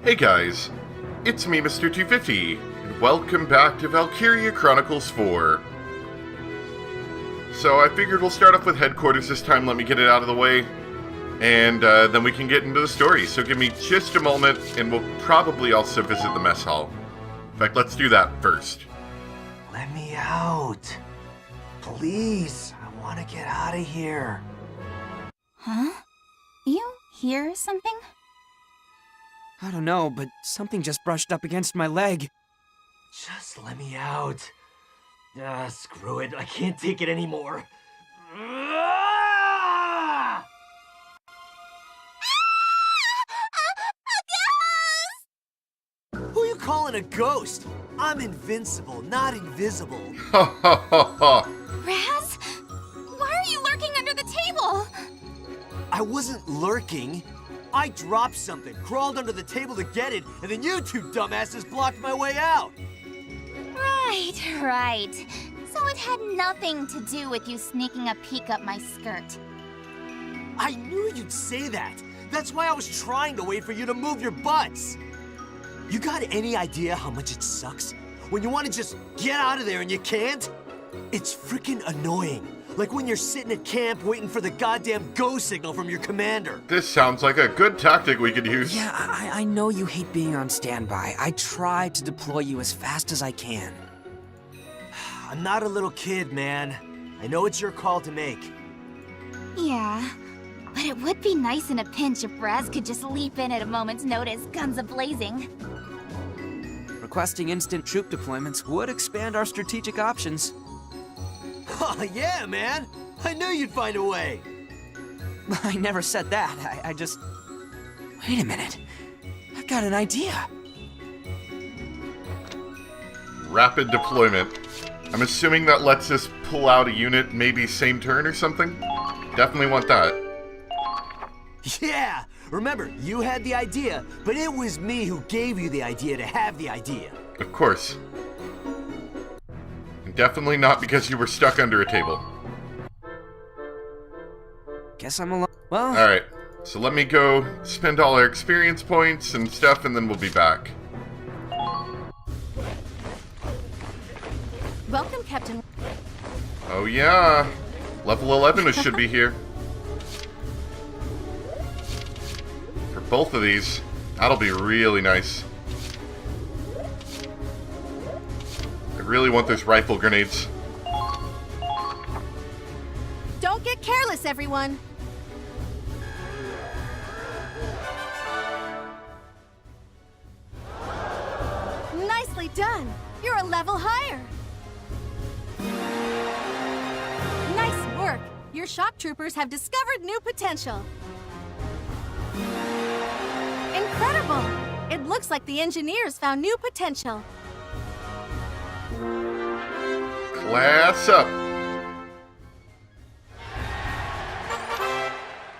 Hey guys, it's me, Mr. 250, and welcome back to Valkyria Chronicles 4. So I figured we'll start off with headquarters this time, let me get it out of the way, and then we can get into the story. So give me just a moment, and we'll probably also visit the mess hall. In fact, let's do that first. Let me out. Please, I want to get out of here. Huh? You hear something? I don't know, but something just brushed up against my leg. Just let me out. Screw it. I can't take it anymore. Who are you calling a ghost? I'm invincible, not invisible. Ha ha ha ha! Raz? Why are you lurking under the table? I wasn't lurking. I dropped something, crawled under the table to get it, and then you two dumbasses blocked my way out. Right. So it had nothing to do with you sneaking a peek up my skirt. I knew you'd say that. That's why I was trying to wait for you to move your butts. You got any idea how much it sucks when you want to just get out of there and you can't? It's freaking annoying. Like when you're sitting at camp waiting for the goddamn go signal from your commander. This sounds like a good tactic we could use. Yeah, I know you hate being on standby. I try to deploy you as fast as I can. I'm not a little kid, man. I know it's your call to make. Yeah, but it would be nice in a pinch if Raz could just leap in at a moment's notice, guns a-blazing. Requesting instant troop deployments would expand our strategic options. Oh, yeah, man. I knew you'd find a way. I never said that. I just... Wait a minute. I've got an idea. Rapid deployment. I'm assuming that lets us pull out a unit maybe same turn or something? Definitely want that. Yeah! Remember, you had the idea, but it was me who gave you the idea to have the idea. Of course. And definitely not because you were stuck under a table. Guess I'm alone. Well... Alright, so let me go spend all our experience points and stuff, and then we'll be back. Welcome, Captain. Oh yeah! Level 11 should be here. For both of these, that'll be really nice. I really want those rifle grenades. Don't get careless, everyone. Nicely done. You're a level higher. Nice work. Your shock troopers have discovered new potential. Incredible. It looks like the engineers found new potential. Class up!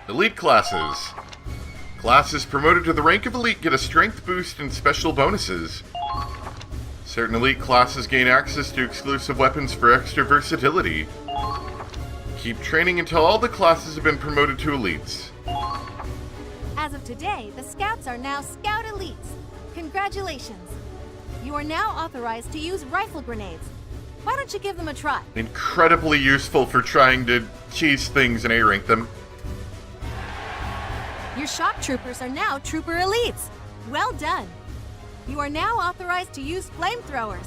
Elite classes. Classes promoted to the rank of elite get a strength boost and special bonuses. Certain elite classes gain access to exclusive weapons for extra versatility. Keep training until all the classes have been promoted to elites. As of today, the Scouts are now Scout Elites. Congratulations. You are now authorized to use rifle grenades. Why don't you give them a try? Incredibly useful for trying to cheese things and A-rank them. Your shock troopers are now Trooper Elites. Well done. You are now authorized to use flamethrowers.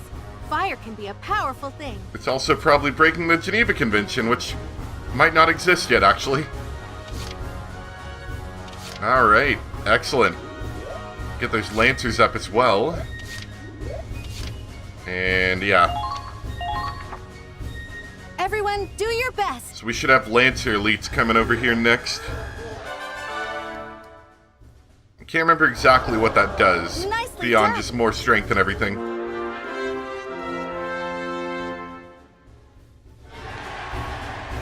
Fire can be a powerful thing. It's also probably breaking the Geneva Convention, which might not exist yet, actually. Alright, excellent. Get those Lancers up as well. And yeah. Everyone, do your best. So we should have Lancer elites coming over here next. I can't remember exactly what that does, Nicely beyond done. just more strength and everything.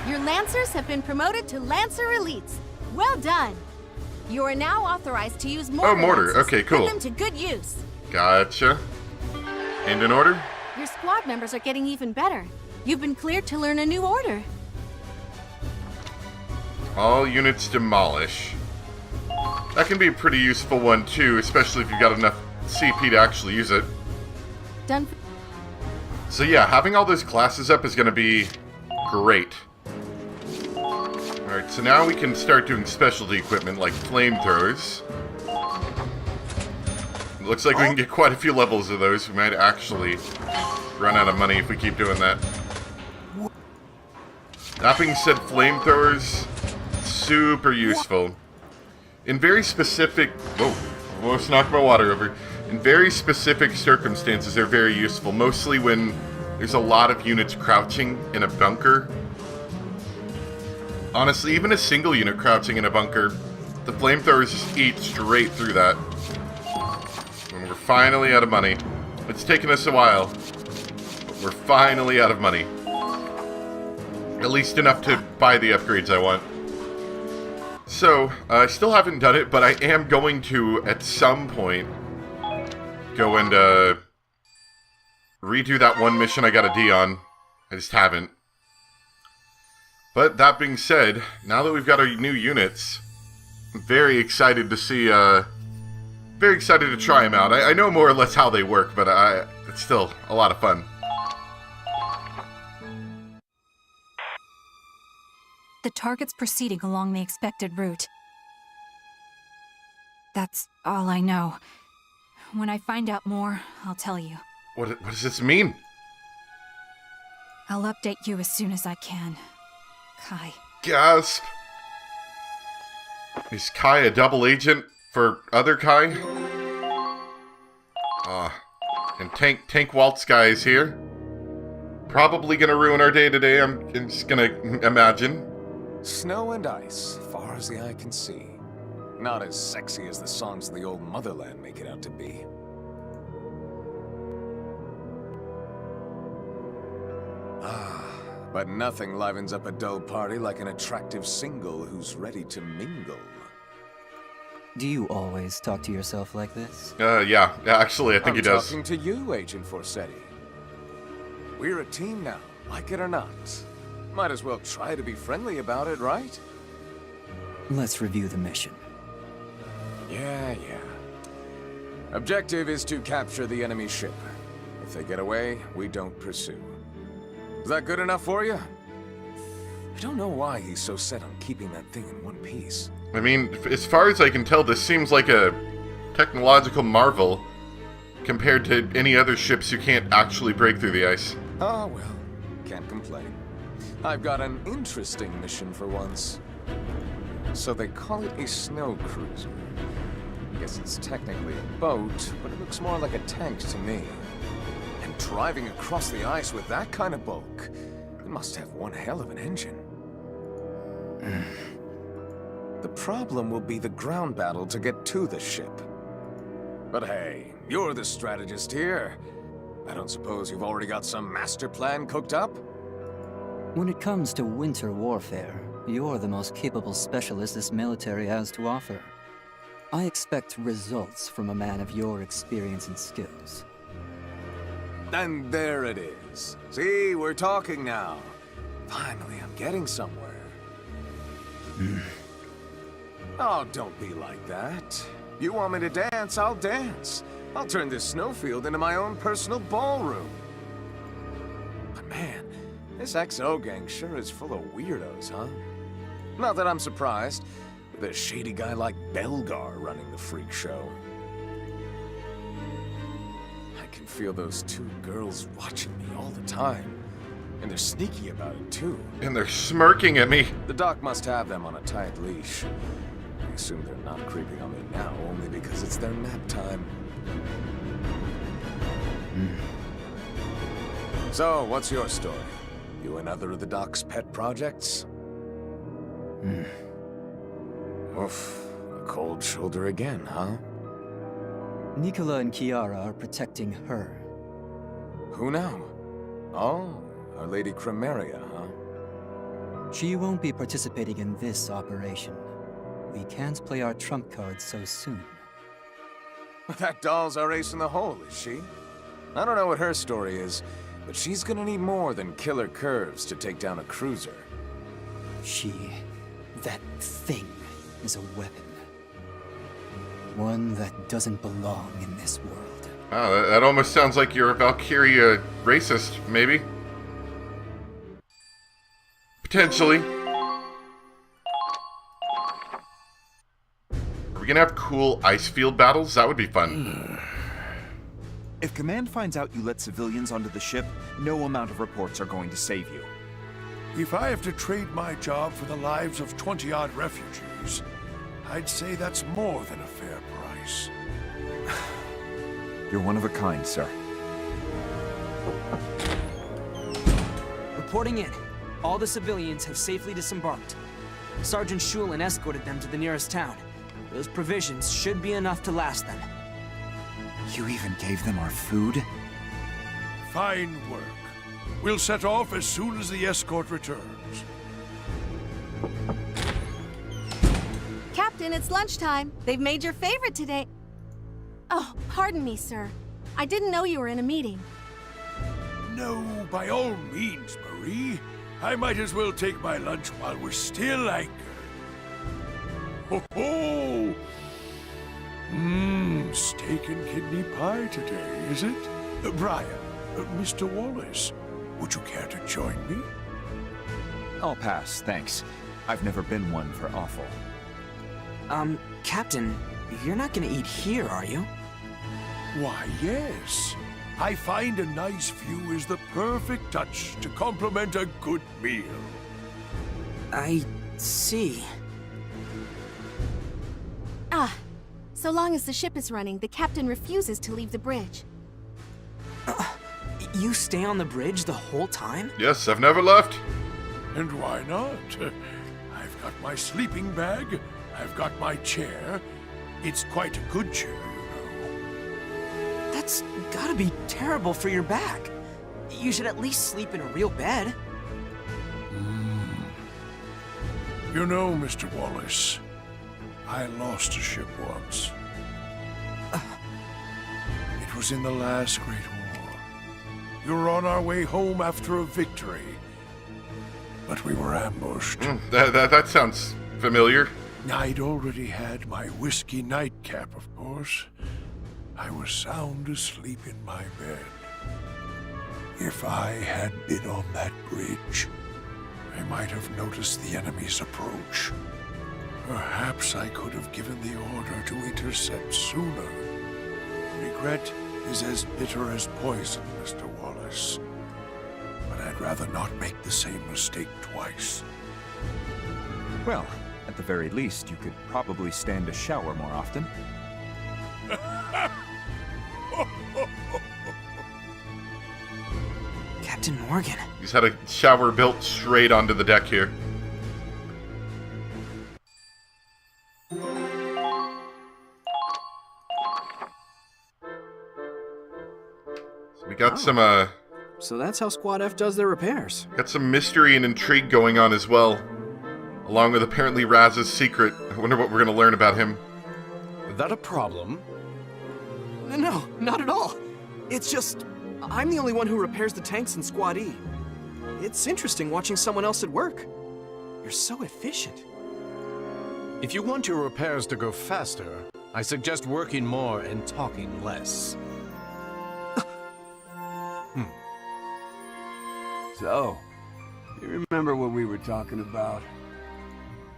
Your Lancers have been promoted to Lancer Elites. Well done. You are now authorized to use mortar. Oh, mortar. lances. Okay, cool. Put them to good use. Gotcha. And in order? Your squad members are getting even better. You've been cleared to learn a new order. All units demolish. That can be a pretty useful one too, especially if you've got enough CP to actually use it. Done. So yeah, having all those classes up is going to be great. Alright, so now we can start doing specialty equipment like flamethrowers. It looks like we can get quite a few levels of those. We might actually run out of money if we keep doing that. That being said, flamethrowers, super useful. In very specific... Whoa, almost knocked my water over. In very specific circumstances, they're very useful. Mostly when there's a lot of units crouching in a bunker. Honestly, even a single unit crouching in a bunker, the flamethrowers just eat straight through that. And we're finally out of money. It's taken us a while, but we're finally out of money. At least enough to buy the upgrades I want. So, I still haven't done it, but I am going to, at some point, go and redo that one mission I got a D on. I just haven't. But that being said, now that we've got our new units, I'm very excited to see, very excited to try them out. I know more or less how they work, but it's still a lot of fun. The target's proceeding along the expected route. That's all I know. When I find out more, I'll tell you. What does this mean? I'll update you as soon as I can. Kai. Gasp! Is Kai a double agent for other Kai? And Tank Waltz guy is here. Probably gonna ruin our day today, I'm just gonna imagine. Snow and ice, far as the eye can see. Not as sexy as the songs of the old motherland make it out to be. But nothing livens up a dull party like an attractive single who's ready to mingle. Do you always talk to yourself like this? Yeah, actually, I think he does. I'm talking to you, Agent Forsetti. We're a team now, like it or not. Might as well try to be friendly about it, right? Let's review the mission. Yeah. Objective is to capture the enemy ship. If they get away, we don't pursue. Is that good enough for you? I don't know why he's so set on keeping that thing in one piece. I mean, as far as I can tell, this seems like a technological marvel compared to any other ships who can't actually break through the ice. Oh, well, can't complain. I've got an interesting mission for once. So they call it a snow cruiser. I guess it's technically a boat, but it looks more like a tank to me. And driving across the ice with that kind of bulk, it must have one hell of an engine. The problem will be the ground battle to get to the ship. But hey, you're the strategist here. I don't suppose you've already got some master plan cooked up? When it comes to winter warfare, you're the most capable specialist this military has to offer. I expect results from a man of your experience and skills. And there it is. See, we're talking now. Finally, I'm getting somewhere. Oh, don't be like that. You want me to dance, I'll dance. I'll turn this snowfield into my own personal ballroom. But man, this XO gang sure is full of weirdos, huh? Not that I'm surprised, with a shady guy like Belgar running the freak show. I can feel those two girls watching me all the time. And they're sneaky about it, too. And they're smirking at me. The doc must have them on a tight leash. I assume they're not creeping on me now, only because it's their nap time. So, what's your story? You another of the doc's pet projects? Oof, a cold shoulder again, huh? Nicola and Kiara are protecting her. Who now? Oh, Our Lady Chromaria, huh? She won't be participating in this operation. We can't play our trump cards so soon. That doll's our ace in the hole, is she? I don't know what her story is, but she's gonna need more than killer curves to take down a cruiser. That thing, is a weapon. One that doesn't belong in this world. Oh, that almost sounds like you're a Valkyria racist, maybe? Potentially. Are we gonna have cool ice field battles? That would be fun. If Command finds out you let civilians onto the ship, no amount of reports are going to save you. If I have to trade my job for the lives of 20-odd refugees, I'd say that's more than a fair price. You're one of a kind, sir. Reporting in. All the civilians have safely disembarked. Sergeant Shulin escorted them to the nearest town. Those provisions should be enough to last them. You even gave them our food? Fine work. We'll set off as soon as the escort returns. Captain, it's lunchtime. They've made your favorite today. Oh, pardon me, sir. I didn't know you were in a meeting. No, by all means, Marie. I might as well take my lunch while we're still anchored. Ho ho! Steak and kidney pie today, is it? Brian, Mr. Wallace, would you care to join me? I'll pass, thanks. I've never been one for offal. Captain, you're not gonna eat here, are you? Why, yes. I find a nice view is the perfect touch to complement a good meal. I see. Ah, so long as the ship is running, the captain refuses to leave the bridge. You stay on the bridge the whole time? Yes, I've never left. And why not? I've got my sleeping bag, I've got my chair. It's quite a good chair, you know. That's gotta be terrible for your back. You should at least sleep in a real bed. You know, Mr. Wallace, I lost a ship once. It was in the last Great War. We were on our way home after a victory, but we were ambushed. That sounds familiar. I'd already had my whiskey nightcap, of course. I was sound asleep in my bed. If I had been on that bridge, I might have noticed the enemy's approach. Perhaps I could have given the order to intercept sooner. Regret is as bitter as poison, Mr. Wallace. But I'd rather not make the same mistake twice. Well, at the very least, you could probably stand a shower more often. Captain Morgan. He's had a shower built straight onto the deck here. So we got some So that's how Squad F does their repairs. got some mystery and intrigue going on as well. Along with apparently Raz's secret. I wonder what we're gonna learn about him. That a problem? No, not at all. It's just, I'm the only one who repairs the tanks in Squad E. It's interesting watching someone else at work. You're so efficient. If you want your repairs to go faster, I suggest working more and talking less. So, you remember what we were talking about?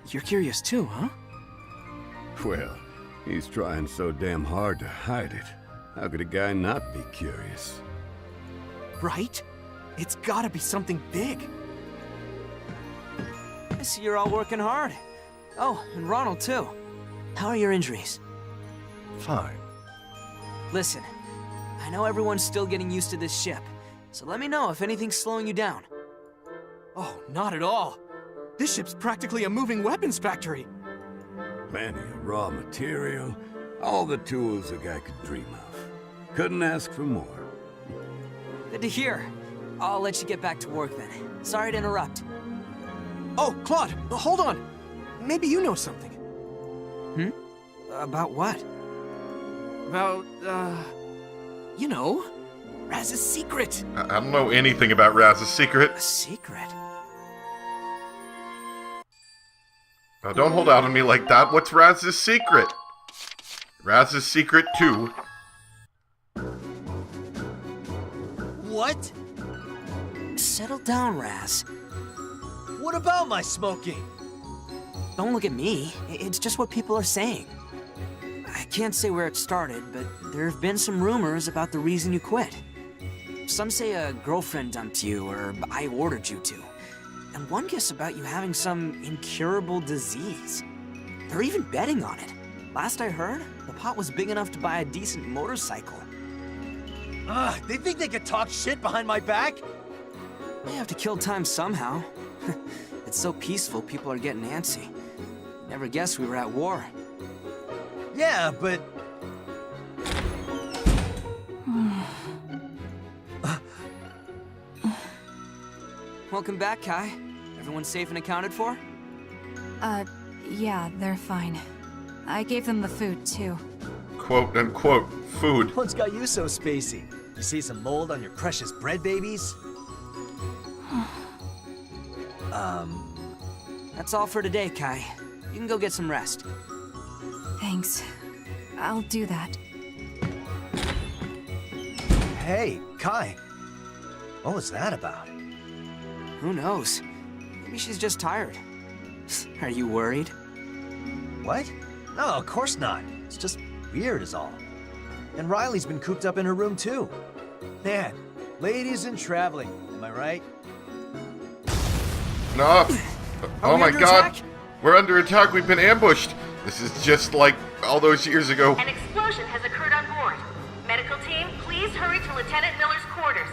You're curious too, huh? Well, he's trying so damn hard to hide it. How could a guy not be curious? Right? It's gotta be something big. I see you're all working hard. Oh, and Ronald too. How are your injuries? Fine. Listen, I know everyone's still getting used to this ship, so let me know if anything's slowing you down. Oh, not at all. This ship's practically a moving weapons factory. Plenty of raw material, all the tools a guy could dream of. Couldn't ask for more. Good to hear. I'll let you get back to work then. Sorry to interrupt. Oh, Claude, hold on. Maybe you know something. About what? About, you know, Raz's secret. I don't know anything about Raz's secret. A secret? Don't hold out on me like that. What's Raz's secret? Raz's secret too. What? Settle down, Raz. What about my smoking? Don't look at me. It's just what people are saying. I can't say where it started, but there have been some rumors about the reason you quit. Some say a girlfriend dumped you, or I ordered you to. And one guess about you having some incurable disease. They're even betting on it. Last I heard, the pot was big enough to buy a decent motorcycle. They think they could talk shit behind my back? They have to kill time somehow. It's so peaceful, people are getting antsy. Never guessed we were at war. Yeah, but... Welcome back, Kai. Everyone safe and accounted for? Yeah, they're fine. I gave them the food, too. Quote unquote food. What's got you so spacey? You see some mold on your precious bread babies? That's all for today, Kai. You can go get some rest. Thanks. I'll do that. Hey, Kai. What was that about? Who knows? Maybe she's just tired. Are you worried? What? No, of course not. It's just weird is all. And Riley's been cooped up in her room too. Man, ladies and traveling, am I right? No. Oh my god. Attack? We're under attack. We've been ambushed. This is just like all those years ago. An explosion has occurred on board. Medical team, please hurry to Lieutenant Miller's quarters.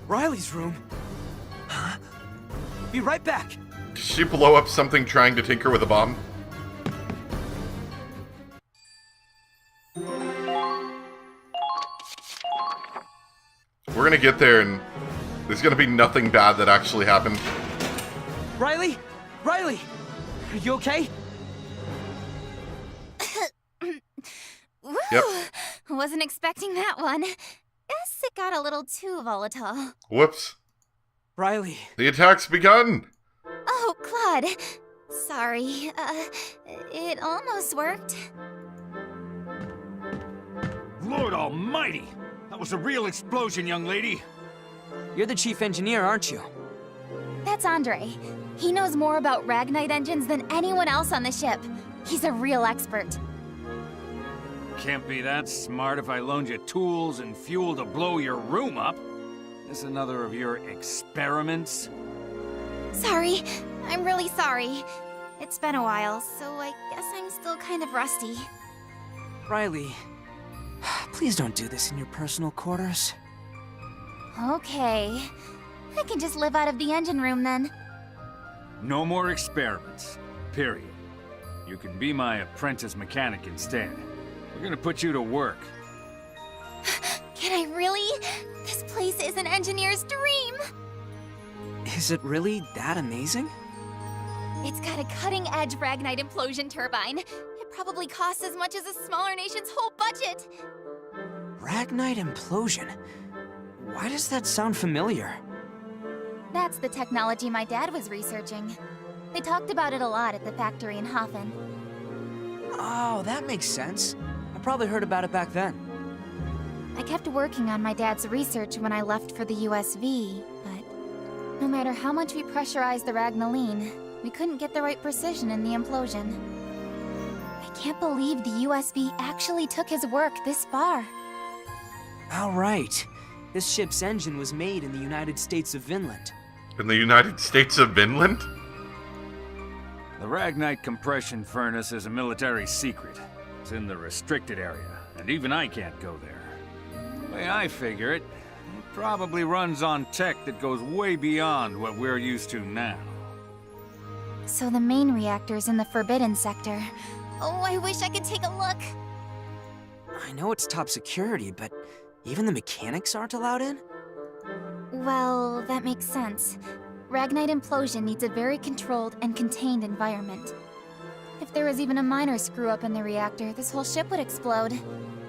Riley's room? Huh? Be right back. Did she blow up something trying to tinker with a bomb? We're gonna get there and there's gonna be nothing bad that actually happened. Riley? Riley! Are you okay? Yep. Wasn't expecting that one. Guess it got a little too volatile. Whoops. Riley. The attack's begun! Oh, Claude. Sorry. It almost worked. Lord almighty! That was a real explosion, young lady! You're the chief engineer, aren't you? That's Andre. He knows more about Ragnite engines than anyone else on the ship. He's a real expert. Can't be that smart if I loaned you tools and fuel to blow your room up. This another of your experiments? Sorry. I'm really sorry. It's been a while, so I guess I'm still kind of rusty. Riley, please don't do this in your personal quarters. Okay. I can just live out of the engine room then. No more experiments. Period. You can be my apprentice mechanic instead. We're gonna put you to work. Can I really? This place is an engineer's dream! Is it really that amazing? It's got a cutting-edge Ragnite implosion turbine. It probably costs as much as a smaller nation's whole budget. Ragnite implosion? Why does that sound familiar? That's the technology my dad was researching. They talked about it a lot at the factory in Hafen. Oh, that makes sense. I probably heard about it back then. I kept working on my dad's research when I left for the USV, but no matter how much we pressurized the Ragnaline, we couldn't get the right precision in the implosion. I can't believe the USV actually took his work this far. All right. This ship's engine was made in the United States of Vinland. In the United States of Vinland? The Ragnite compression furnace is a military secret. It's in the restricted area, and even I can't go there. The way I figure it, it probably runs on tech that goes way beyond what we're used to now. So the main reactor's in the Forbidden Sector. Oh, I wish I could take a look. I know it's top security, but even the mechanics aren't allowed in? Well, that makes sense. Ragnite implosion needs a very controlled and contained environment. If there was even a minor screw-up in the reactor, this whole ship would explode.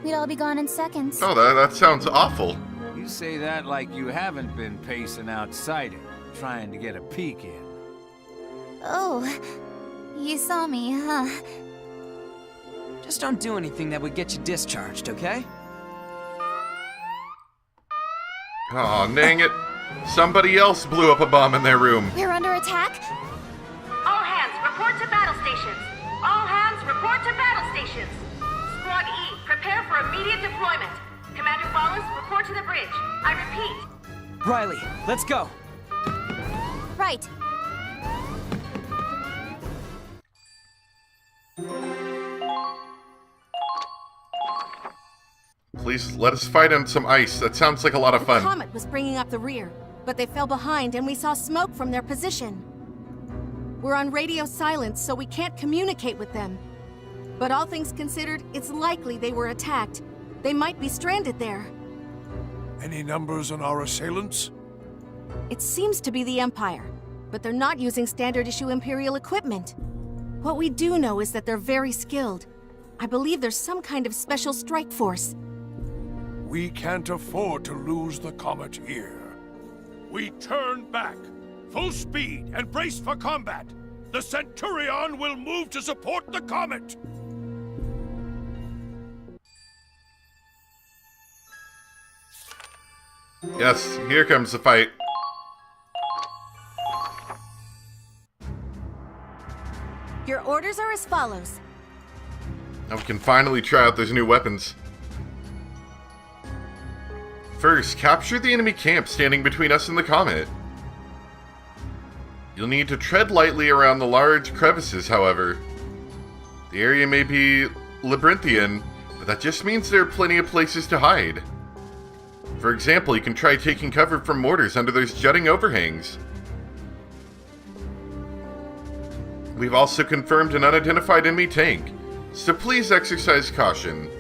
We'd all be gone in seconds. Oh, that sounds awful. You say that like you haven't been pacing outside it, trying to get a peek in. Oh, you saw me, huh? Just don't do anything that would get you discharged, okay? Aw, dang it. Somebody else blew up a bomb in their room. We're under attack? All hands, report to battle stations. All hands, report to battle stations. Squad E, prepare for immediate deployment. Commander Wallace, report to the bridge. I repeat. Riley, let's go. Right. Please let us fight on some ice. That sounds like a lot of The fun. Comet was bringing up the rear, but they fell behind and we saw smoke from their position. We're on radio silence, so we can't communicate with them. But all things considered, it's likely they were attacked. They might be stranded there. Any numbers on our assailants? It seems to be the Empire, but they're not using standard issue Imperial equipment. What we do know is that they're very skilled. I believe there's some kind of special strike force. We can't afford to lose the Comet here. We turn back. Full speed and brace for combat. The Centurion will move to support the Comet. Yes, here comes the fight. Your orders are as follows. Now we can finally try out those new weapons. First, capture the enemy camp standing between us and the Comet. You'll need to tread lightly around the large crevices, however. The area may be labyrinthian, but that just means there are plenty of places to hide. For example, you can try taking cover from mortars under those jutting overhangs. We've also confirmed an unidentified enemy tank, so please exercise caution.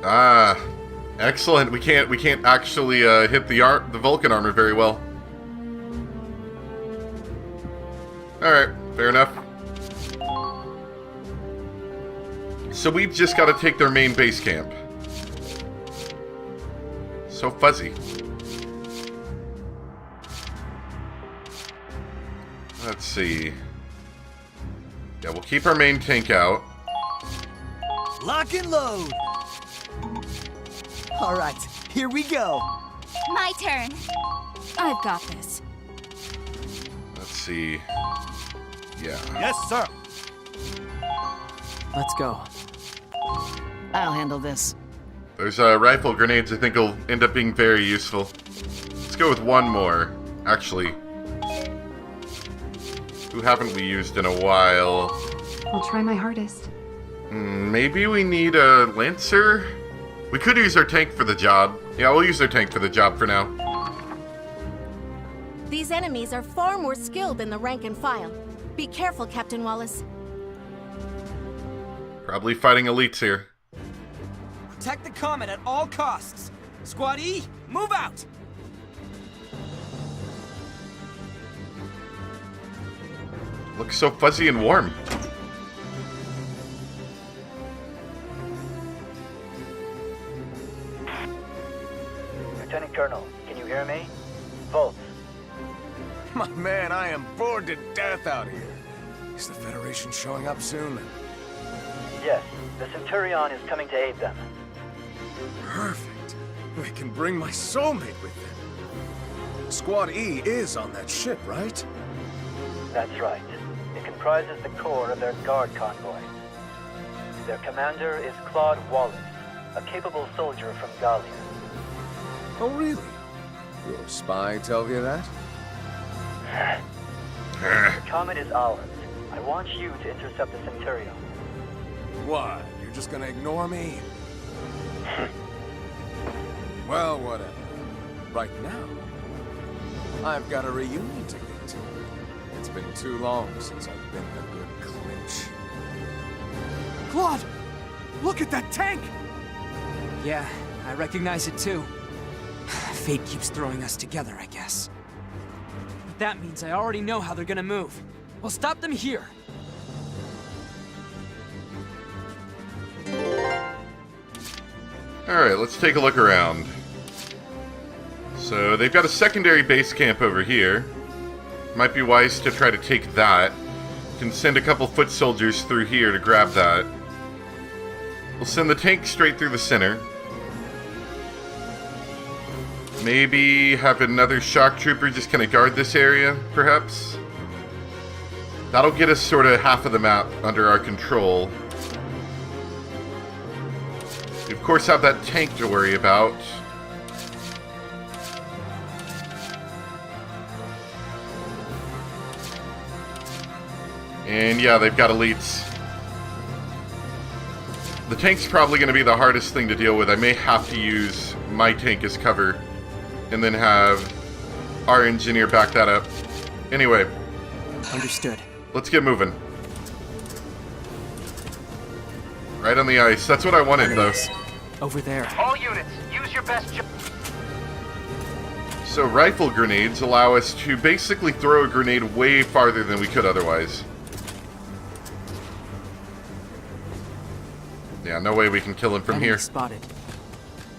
Ah, excellent. We can't actually hit the Vulcan armor very well. All right, fair enough. So we've just got to take their main base camp. So fuzzy. Let's see. Yeah, we'll keep our main tank out. Lock and load! All right, here we go. My turn. I've got this. Let's see. Yeah. Yes, sir. Let's go. I'll handle this. Those rifle grenades I think will end up being very useful. Let's go with one more. Actually. Who haven't we used in a while? I'll try my hardest. Maybe we need a Lancer? We could use our tank for the job. Yeah, we'll use our tank for the job for now. These enemies are far more skilled than the rank and file. Be careful, Captain Wallace. Probably fighting elites here. Protect the Comet at all costs. Squad E, move out! Looks so fuzzy and warm. Lieutenant Colonel, can you hear me? Volt. My man, I am bored to death out here. Is the Federation showing up soon? Yes, the Centurion is coming to aid them. Perfect. They can bring my soulmate with them. Squad E is on that ship, right? That's right. It comprises the core of their guard convoy. Their commander is Claude Wallace, a capable soldier from Gallia. Oh, really? Your spy tell you that? The Comet is ours. I want you to intercept the Centurion. What? You're just gonna ignore me? Well, whatever. Right now, I've got a reunion to get to. It's been too long since I've been in a good clinch. Claude! Look at that tank! Yeah, I recognize it too. Fate keeps throwing us together, I guess. But that means I already know how they're gonna move. We'll stop them here. Alright, let's take a look around. So, they've got a secondary base camp over here. Might be wise to try to take that. Can send a couple foot soldiers through here to grab that. We'll send the tank straight through the center. Maybe have another shock trooper just kind of guard this area, perhaps? That'll get us sort of half of the map under our control. We, of course, have that tank to worry about. And yeah, they've got elites. The tank's probably going to be the hardest thing to deal with. I may have to use my tank as cover and then have our engineer back that up. Anyway. Understood. Let's get moving. Right on the ice. That's what I wanted, though. Over there. All units, use your best. So rifle grenades allow us to basically throw a grenade way farther than we could otherwise. Yeah, no way we can kill him from here. Spotted.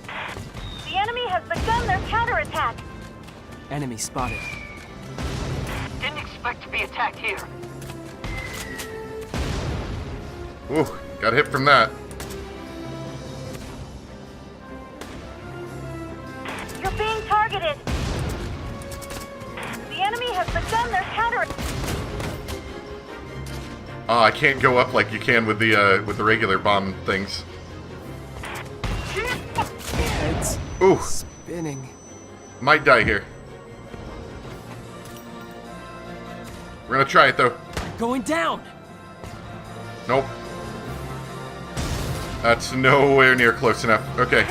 The enemy has begun their counterattack. Enemy spotted. Didn't expect to be attacked here. Ooh, got hit from that. You're being targeted. The enemy has begun their counterattack. Oh, I can't go up like you can with the regular bomb things. Heads. Ooh. Spinning. Might die here. We're gonna try it though. Going down. Nope. That's nowhere near close enough. Okay.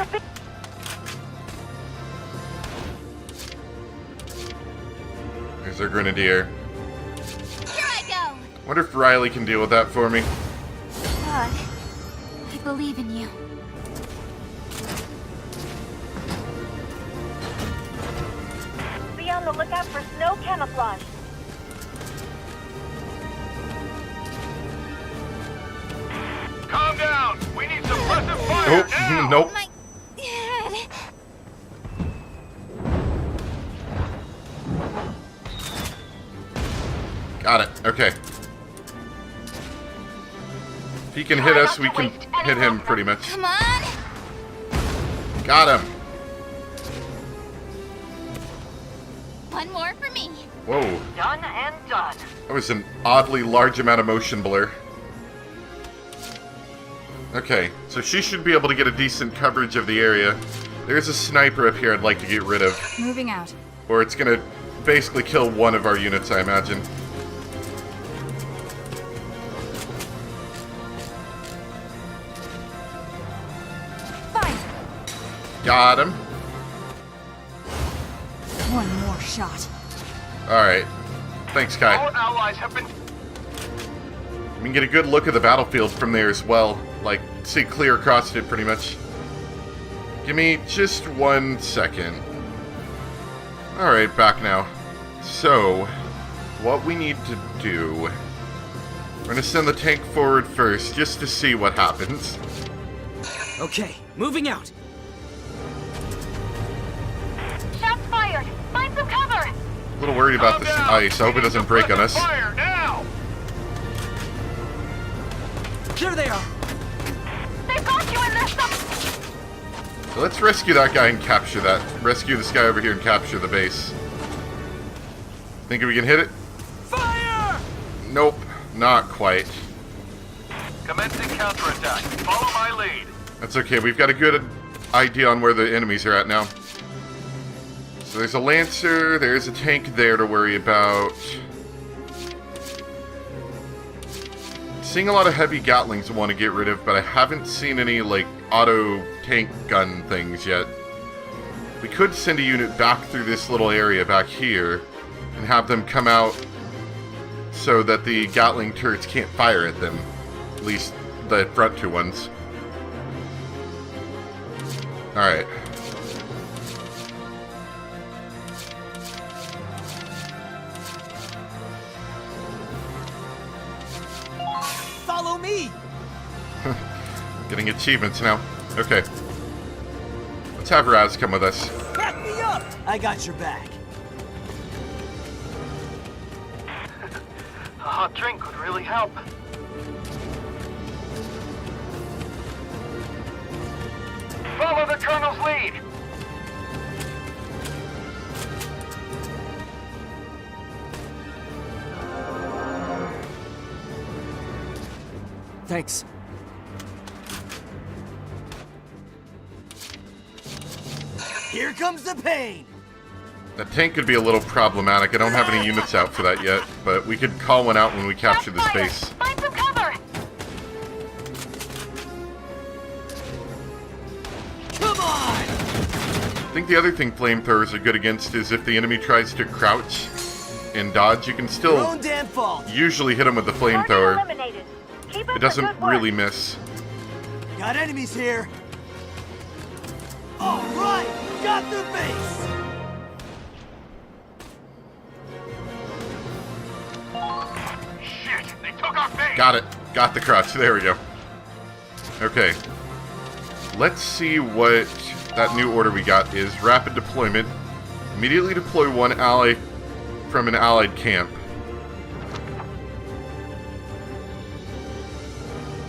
There's our grenadier. Here I go! Wonder if Riley can deal with that for me. God, I believe in you. Be on the lookout for snow camouflage. Calm down. We need suppressive fire now. Nope. My head. Got it. Okay. If he can hit us, we can hit him pretty much. Come on. Got him. One more for me. Whoa. Done and done. That was an oddly large amount of motion blur. Okay, so she should be able to get a decent coverage of the area. There's a sniper up here I'd like to get rid of. Moving out. Or it's gonna basically kill one of our units, I imagine. Fire. Got him. One more shot. Alright. Thanks, Kai. Our allies have been. We can get a good look at the battlefield from there as well. Like, see clear across it pretty much. Give me just 1 second. Alright, back now. So, what we need to do... We're gonna send the tank forward first, just to see what happens. Okay, moving out. Shots fired. Find some cover. A little worried about this ice. I hope it doesn't break on us. Fire now. There they are. They've got you in there. So let's rescue that guy and capture that. Rescue this guy over here and capture the base. Think we can hit it? Fire! Nope, not quite. Commencing counterattack. Follow my lead. That's okay, we've got a good idea on where the enemies are at now. So there's a Lancer, there's a tank there to worry about. Seeing a lot of heavy Gatlings I want to get rid of, but I haven't seen any, like, auto tank gun things yet. We could send a unit back through this little area back here and have them come out so that the Gatling turrets can't fire at them. At least the front two ones. Alright. Follow me! Getting achievements now. Okay. Let's have Raz come with us. Back me up! I got your back. hot drink would really help. Follow the Colonel's lead! Thanks. Here comes the pain! That tank could be a little problematic. I don't have any units out for that yet, but we could call one out when we capture the space. Find some cover! Come on! I think the other thing flamethrowers are good against is if the enemy tries to crouch and dodge, you can Your still own damn fault! usually hit them with the Target flamethrower. eliminated. Keep up It the doesn't good work. really miss. Got enemies here! Alright! Got the base! Shit, they took our base! Got it. Got the crouch. There we go. Okay. Let's see what that new order we got is. Rapid deployment. Immediately deploy one ally from an allied camp.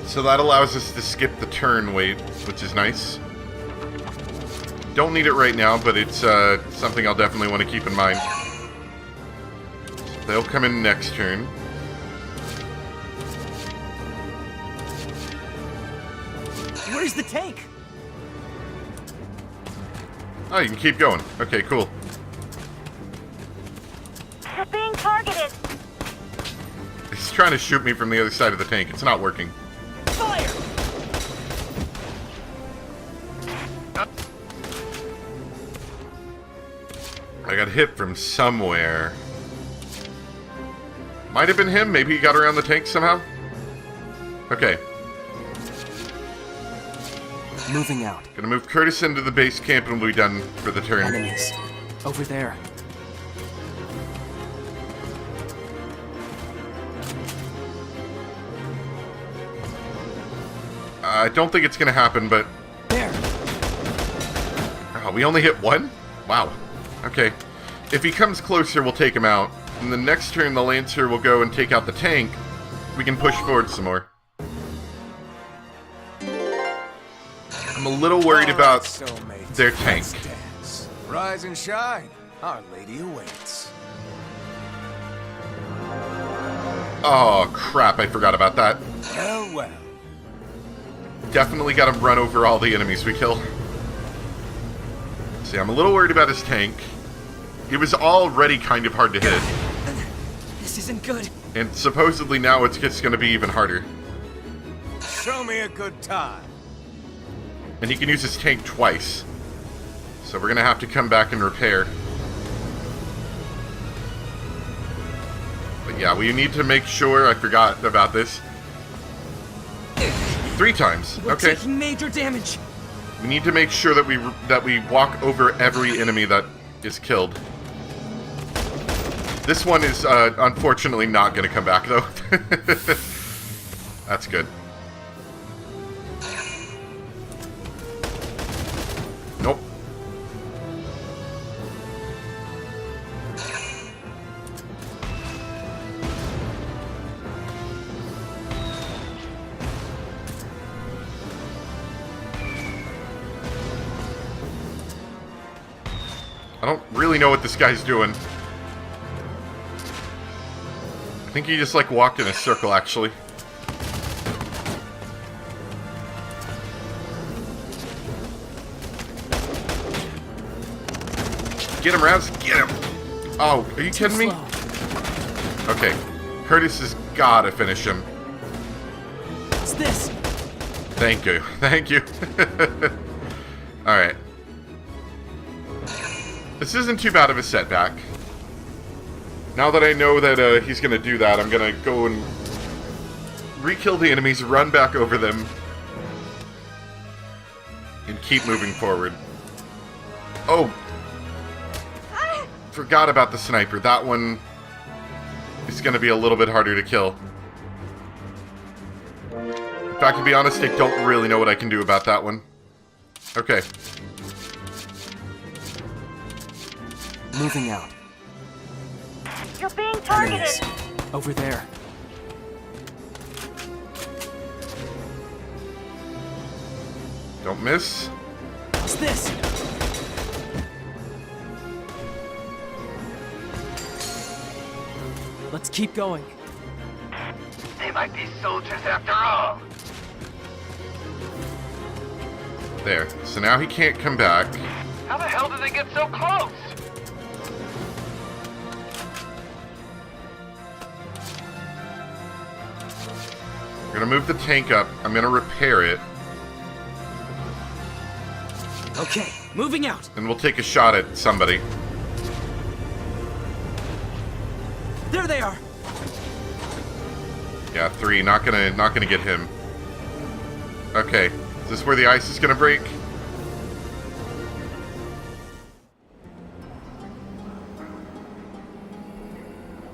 So that allows us to skip the turn wait, which is nice. Don't need it right now, but it's something I'll definitely want to keep in mind. They'll come in next turn. Where's the tank? Oh, you can keep going. Okay, cool. You're being targeted. He's trying to shoot me from the other side of the tank. It's not working. Fire! I got hit from somewhere. Might have been him. Maybe he got around the tank somehow. Okay. Moving out. Gonna move Curtis into the base camp and we'll be done for the turn. Enemies. Over there. I don't think it's gonna happen, but... There. Oh, we only hit one? Wow. Okay. If he comes closer, we'll take him out. And the next turn, the Lancer will go and take out the tank. We can push forward some more. I'm a little worried about their tank. Rise and shine. Our lady awaits. Oh, crap. I forgot about that. Well, well. Definitely got to run over all the enemies we kill. See, I'm a little worried about his tank. He was already kind of hard to hit. This isn't good. And supposedly now it's just going to be even harder. Show me a good time. And he can use his tank twice. So we're going to have to come back and repair. But yeah, we need to make sure, I forgot about this. 3 times. We're Okay. taking major damage. We need to make sure that we walk over every enemy that is killed. This one is unfortunately not going to come back though. That's good. Nope. I don't really know what this guy's doing. I think he just like walked in a circle actually. Get him, Raz. Get him. Oh, are you kidding me? Okay. Curtis has gotta finish him. What's this? Thank you. Thank you. Alright. This isn't too bad of a setback. Now that I know that he's gonna do that, I'm gonna go and re-kill the enemies, run back over them, and keep moving forward. Oh! Forgot about the sniper. That one is gonna be a little bit harder to kill. In fact, to be honest, I don't really know what I can do about that one. Okay. Moving out. You're being targeted. Enemies. Over there. Don't miss. What's this? Let's keep going. They might be soldiers after all. There. So now he can't come back. How the hell did they get so close? I'm gonna move the tank up. I'm gonna repair it. Okay, moving out. And we'll take a shot at somebody. There they are. Yeah, 3. Not gonna get him. Okay. Is this where the ice is gonna break?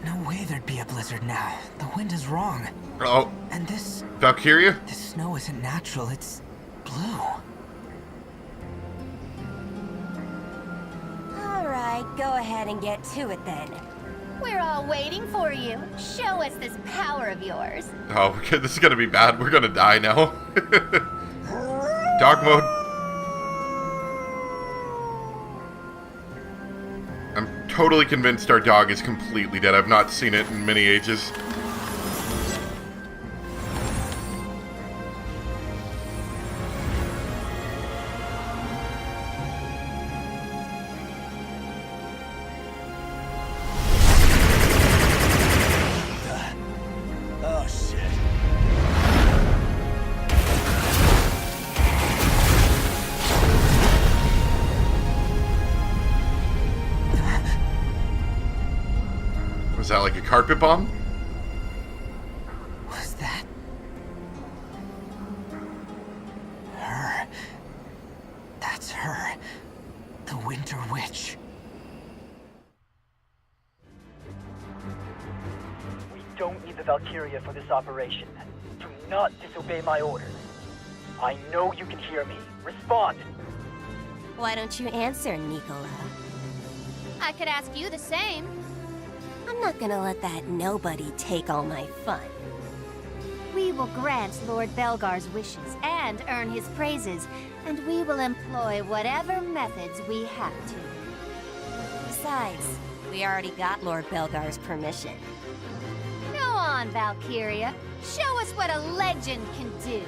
No way there'd be a blizzard now. The wind is wrong. Oh. And this... Valkyria? This snow isn't natural, it's blue. Alright, go ahead and get to it then. We're all waiting for you. Show us this power of yours. Oh, okay, this is gonna be bad. We're gonna die now. Dog mode. I'm totally convinced our dog is completely dead. I've not seen it in many ages. Oh, shit. Was that like a carpet bomb? Was that... her? That's her. The Winter Witch. We don't need the Valkyria for this operation. Do not disobey my orders. I know you can hear me. Respond! Why don't you answer, Nicola? I could ask you the same. I'm not gonna let that nobody take all my fun. We will grant Lord Belgar's wishes and earn his praises, and we will employ whatever methods we have to. Besides, we already got Lord Belgar's permission. Go on, Valkyria. Show us what a legend can do.